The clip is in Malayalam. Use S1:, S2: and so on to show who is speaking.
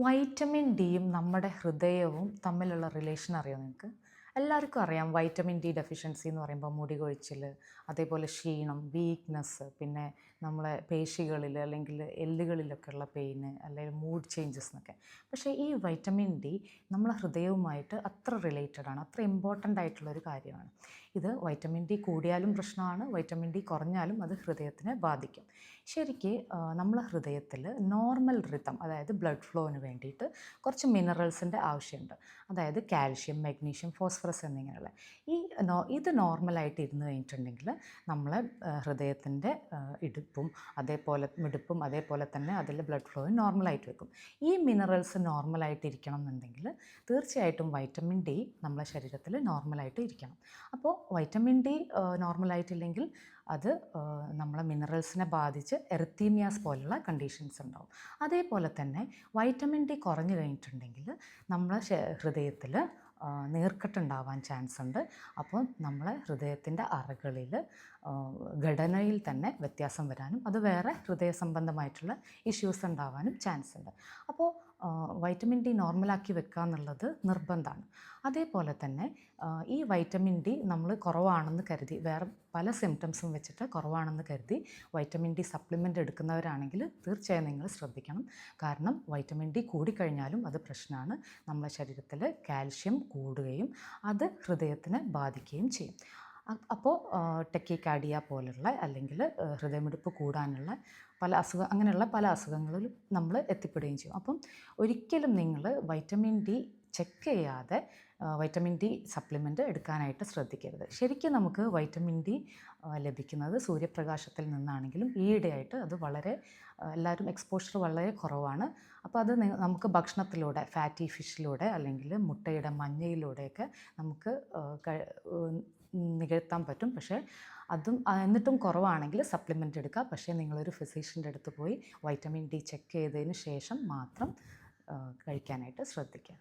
S1: വൈറ്റമിൻ ഡിയും നമ്മുടെ ഹൃദയവും തമ്മിലുള്ള റിലേഷൻ അറിയാമോ നിങ്ങൾക്ക്? എല്ലാവർക്കും അറിയാം വൈറ്റമിൻ ഡി ഡെഫിഷ്യൻസി എന്ന് പറയുമ്പോൾ മുടി കൊഴിച്ചിൽ, അതേപോലെ ക്ഷീണം, വീക്ക്നെസ്, പിന്നെ നമ്മളെ പേശികളിൽ അല്ലെങ്കിൽ എല്ലുകളിലൊക്കെയുള്ള പെയിന്, അല്ലെങ്കിൽ മൂഡ് ചേഞ്ചസ് എന്നൊക്കെ. പക്ഷേ ഈ വൈറ്റമിൻ ഡി നമ്മളെ ഹൃദയവുമായിട്ട് അത്ര റിലേറ്റഡ് ആണ്, അത്ര ഇമ്പോർട്ടൻ്റ് ആയിട്ടുള്ളൊരു കാര്യമാണ്. ഇത് വൈറ്റമിൻ ഡി കൂടിയാലും പ്രശ്നമാണ്, വൈറ്റമിൻ ഡി കുറഞ്ഞാലും അത് ഹൃദയത്തിനെ ബാധിക്കും. ശരിക്ക് നമ്മളെ ഹൃദയത്തിൽ നോർമൽ റിതം, അതായത് ബ്ലഡ് ഫ്ലോന് വേണ്ടിയിട്ട് കുറച്ച് മിനറൽസിൻ്റെ ആവശ്യമുണ്ട്. അതായത് കാൽഷ്യം, മഗ്നീഷ്യം, ഫോസ്ഫറസ് എന്നിങ്ങനെയുള്ള ഇത് നോർമലായിട്ട് ഇരുന്ന് കഴിഞ്ഞിട്ടുണ്ടെങ്കിൽ നമ്മളെ ഹൃദയത്തിൻ്റെ മിടുപ്പും അതേപോലെ തന്നെ അതിൽ ബ്ലഡ് ഫ്ലോയും നോർമലായിട്ട് വെക്കും. ഈ മിനറൽസ് നോർമലായിട്ട് ഇരിക്കണം എന്നുണ്ടെങ്കിൽ തീർച്ചയായിട്ടും വൈറ്റമിൻ ഡി നമ്മളെ ശരീരത്തിൽ നോർമലായിട്ട് ഇരിക്കണം. അപ്പോൾ വൈറ്റമിൻ ഡി നോർമലായിട്ടില്ലെങ്കിൽ അത് നമ്മളെ മിനറൽസിനെ ബാധിച്ച് എറിത്തീമിയാസ് പോലുള്ള കണ്ടീഷൻസ് ഉണ്ടാവും. അതേപോലെ തന്നെ വൈറ്റമിൻ ഡി കുറഞ്ഞു കഴിഞ്ഞിട്ടുണ്ടെങ്കിൽ നമ്മളെ ഹൃദയത്തിൽ നീർക്കെട്ടുണ്ടാവാൻ ചാൻസ് ഉണ്ട്. അപ്പോൾ നമ്മളെ ഹൃദയത്തിൻ്റെ അറകളിൽ ഘടനയിൽ തന്നെ വ്യത്യാസം വരാനും അത് വേറെ ഹൃദയ സംബന്ധമായിട്ടുള്ള ഇഷ്യൂസ് ഉണ്ടാവാനും ചാൻസ് ഉണ്ട്. അപ്പോൾ വൈറ്റമിൻ ഡി നോർമലാക്കി വെക്കുക എന്നുള്ളത് നിർബന്ധമാണ്. അതേപോലെ തന്നെ ഈ വൈറ്റമിൻ ഡി നമ്മൾ കുറവാണെന്ന് കരുതി, വേറെ പല സിംറ്റംസും വെച്ചിട്ട് കുറവാണെന്ന് കരുതി വൈറ്റമിൻ ഡി സപ്ലിമെൻ്റ് എടുക്കുന്നവരാണെങ്കിൽ തീർച്ചയായും നിങ്ങൾ ശ്രദ്ധിക്കണം. കാരണം വൈറ്റമിൻ ഡി കൂടിക്കഴിഞ്ഞാലും അത് പ്രശ്നമാണ്. നമ്മുടെ ശരീരത്തിൽ കാൽഷ്യം കൂടുകയും അത് ഹൃദയത്തിനെ ബാധിക്കുകയും ചെയ്യും. അപ്പോൾ ടെക്കികാർഡിയ പോലുള്ള അല്ലെങ്കിൽ ഹൃദയമിടിപ്പ് കൂടാനുള്ള അങ്ങനെയുള്ള പല അസുഖങ്ങളിലും നമ്മൾ എത്തിപ്പെടുകയും ചെയ്യും. അപ്പം ഒരിക്കലും നിങ്ങൾ വൈറ്റമിൻ ഡി ചെക്ക് ചെയ്യാതെ വൈറ്റമിൻ ഡി സപ്ലിമെൻ്റ് എടുക്കാനായിട്ട് ശ്രദ്ധിക്കരുത്. ശരിക്കും നമുക്ക് വൈറ്റമിൻ ഡി ലഭിക്കുന്നത് സൂര്യപ്രകാശത്തിൽ നിന്നാണെങ്കിലും ഈയിടെയായിട്ട് അത് എല്ലാവരും എക്സ്പോഷർ വളരെ കുറവാണ്. അപ്പോൾ അത് നമുക്ക് ഭക്ഷണത്തിലൂടെ, ഫാറ്റി ഫിഷിലൂടെ അല്ലെങ്കിൽ മുട്ടയുടെ മഞ്ഞയിലൂടെയൊക്കെ നമുക്ക് നികത്താൻ പറ്റും. പക്ഷേ എന്നിട്ടും കുറവാണെങ്കിൽ സപ്ലിമെൻ്റ് എടുക്കുക. പക്ഷേ നിങ്ങളൊരു ഫിസിഷ്യൻ്റെ അടുത്ത് പോയി വൈറ്റമിൻ ഡി ചെക്ക് ചെയ്തതിന് ശേഷം മാത്രം കഴിക്കാനായിട്ട് ശ്രദ്ധിക്കുക.